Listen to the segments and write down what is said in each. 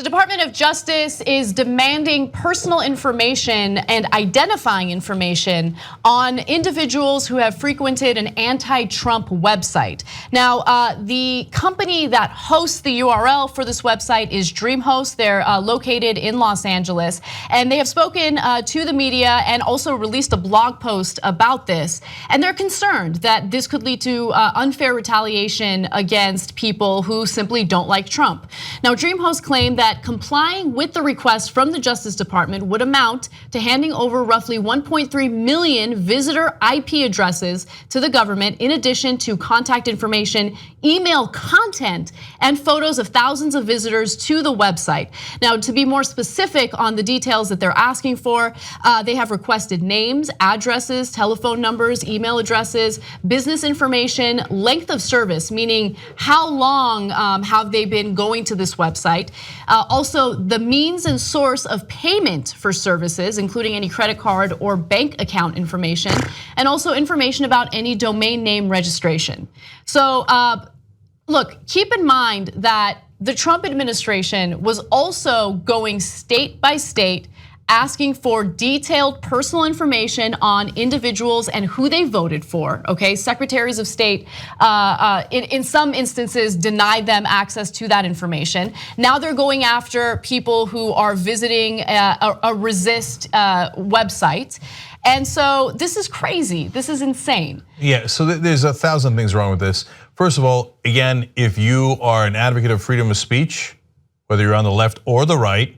The Department of Justice is demanding personal information and identifying information on individuals who have frequented an anti-Trump website. Now, the company that hosts the URL for this website is Dreamhost. They're located in Los Angeles, and they have spoken to the media and also released a blog post about this. And they're concerned that this could lead to unfair retaliation against people who simply don't like Trump. Now, Dreamhost claimed that complying with the request from the Justice Department would amount to handing over roughly 1.3 million visitor IP addresses to the government, in addition to contact information, email content, and photos of thousands of visitors to the website. Now, to be more specific on the details that they're asking for, they have requested names, addresses, telephone numbers, email addresses, business information, length of service, meaning how long have they been going to this website. Also, the means and source of payment for services, including any credit card or bank account information, and also information about any domain name registration. So, look, keep in mind that the Trump administration was also going state by state, asking for detailed personal information on individuals and who they voted for, okay? Secretaries of state, in some instances, denied them access to that information. Now they're going after people who are visiting a resist website. And so this is crazy, this is insane. Yeah, so there's 1,000 things wrong with this. First of all, again, if you are an advocate of freedom of speech, whether you're on the left or the right,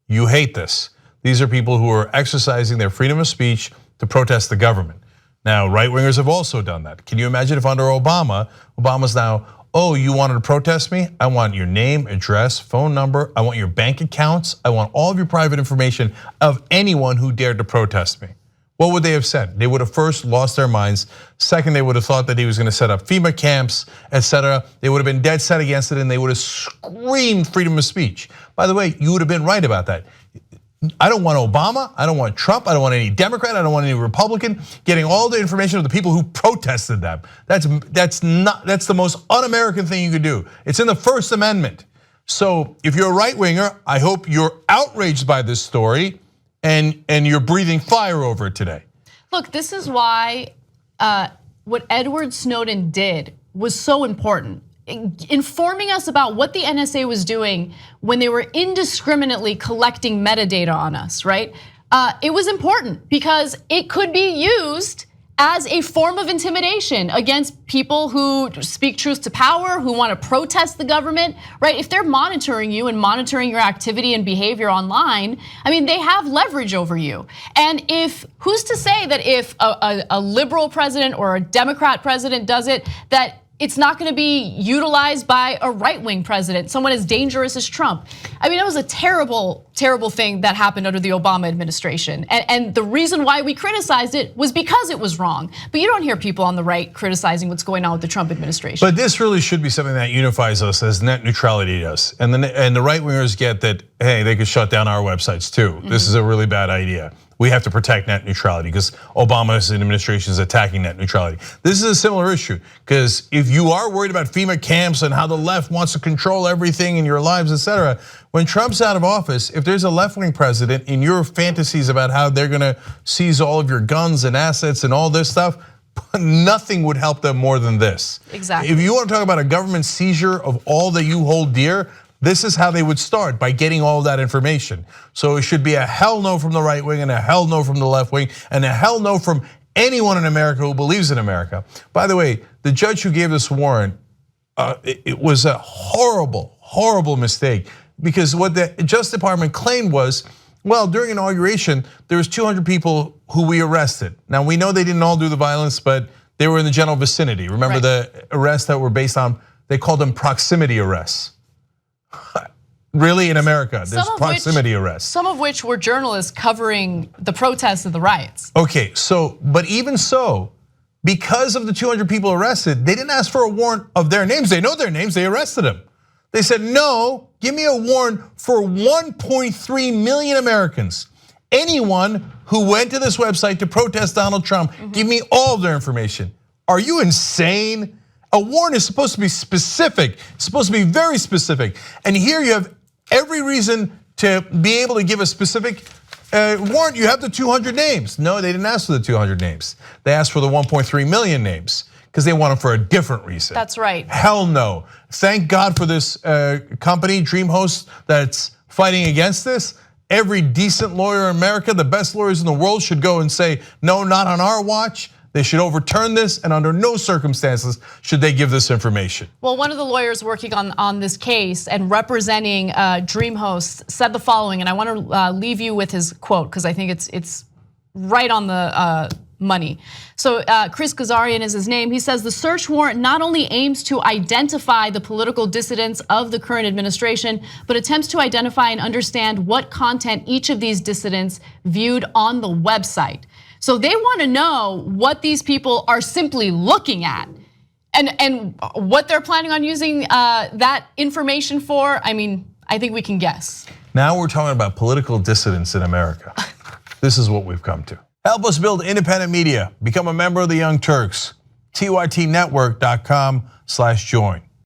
you hate this. These are people who are exercising their freedom of speech to protest the government. Now, right-wingers have also done that. Can you imagine if under Obama's now, oh, you wanted to protest me? I want your name, address, phone number. I want your bank accounts. I want all of your private information of anyone who dared to protest me. What would they have said? They would have first lost their minds. Second, they would have thought that he was going to set up FEMA camps, etc. They would have been dead set against it, and they would have screamed freedom of speech. By the way, you would have been right about that. I don't want Obama, I don't want Trump, I don't want any Democrat, I don't want any Republican getting all the information of the people who protested them. That's the most un-American thing you could do. It's in the First Amendment. So if you're a right-winger, I hope you're outraged by this story and you're breathing fire over it today. Look, this is why what Edward Snowden did was so important. Informing us about what the NSA was doing when they were indiscriminately collecting metadata on us, right? It was important because it could be used as a form of intimidation against people who speak truth to power, who want to protest the government, right? If they're monitoring you and monitoring your activity and behavior online, I mean, they have leverage over you. And who's to say that if a liberal president or a Democrat president does it, that it's not going to be utilized by a right-wing president, someone as dangerous as Trump. I mean, that was a terrible, terrible thing that happened under the Obama administration. And the reason why we criticized it was because it was wrong. But you don't hear people on the right criticizing what's going on with the Trump administration. But this really should be something that unifies us as net neutrality does. And the right-wingers get that, hey, they could shut down our websites too. This is a really bad idea. We have to protect net neutrality because Obama's administration is attacking net neutrality. This is a similar issue because if you are worried about FEMA camps and how the left wants to control everything in your lives, etc., when Trump's out of office, if there's a left-wing president in your fantasies about how they're gonna seize all of your guns and assets and all this stuff, nothing would help them more than this. Exactly. If you want to talk about a government seizure of all that you hold dear, this is how they would start, by getting all of that information. So it should be a hell no from the right wing and a hell no from the left wing and a hell no from anyone in America who believes in America. By the way, the judge who gave this warrant, it was a horrible, horrible mistake because what the Justice Department claimed was, well, during inauguration, there was 200 people who we arrested. Now we know they didn't all do the violence, but they were in the general vicinity. Remember the arrests that were based on, they called them proximity arrests. Really, in America, there's proximity arrests. Some of which were journalists covering the protests and the riots. Okay, so, but even so, because of the 200 people arrested, they didn't ask for a warrant of their names. They know their names, they arrested them. They said, no, give me a warrant for 1.3 million Americans. Anyone who went to this website to protest Donald Trump, give me all of their information. Are you insane? A warrant is supposed to be specific, it's supposed to be very specific. And here you have every reason to be able to give a specific warrant. You have the 200 names. No, they didn't ask for the 200 names. They asked for the 1.3 million names because they want them for a different reason. That's right. Hell no. Thank God for this company, Dreamhost, that's fighting against this. Every decent lawyer in America, the best lawyers in the world, should go and say, no, not on our watch. They should overturn this, and under no circumstances should they give this information. Well, one of the lawyers working on this case and representing Dreamhost said the following, and I want to leave you with his quote because I think it's right on the money. So Chris Kasparian is his name. He says the search warrant not only aims to identify the political dissidents of the current administration, but attempts to identify and understand what content each of these dissidents viewed on the website. So they want to know what these people are simply looking at and what they're planning on using that information for. I mean, I think we can guess. Now we're talking about political dissidents in America. This is what we've come to. Help us build independent media. Become a member of the Young Turks. TYTnetwork.com/join.